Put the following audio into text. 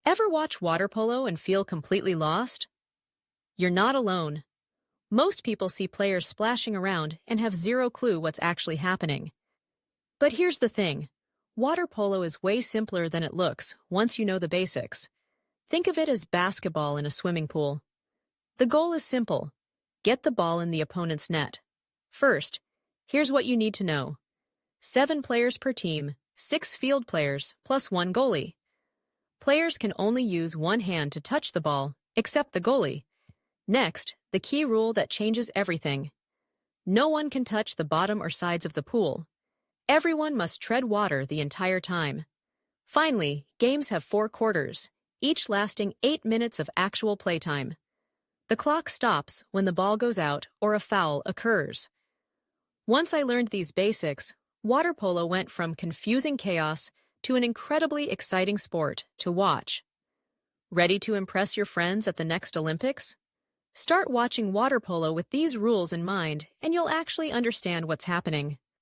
Ever watch water polo and feel completely lost? You're not alone. Most people see players splashing around and have zero clue what's actually happening. But here's the thing. Water polo is way simpler than it looks once you know the basics. Think of it as basketball in a swimming pool. The goal is simple. Get the ball in the opponent's net. First, here's what you need to know. 7 players per team, 6 field players, plus 1 goalie. Players can only use one hand to touch the ball, except the goalie. Next, the key rule that changes everything. No one can touch the bottom or sides of the pool. Everyone must tread water the entire time. Finally, games have 4 quarters, each lasting 8 minutes of actual playtime. The clock stops when the ball goes out or a foul occurs. Once I learned these basics, water polo went from confusing chaos to an incredibly exciting sport to watch. Ready to impress your friends at the next Olympics? Start watching water polo with these rules in mind, and you'll actually understand what's happening.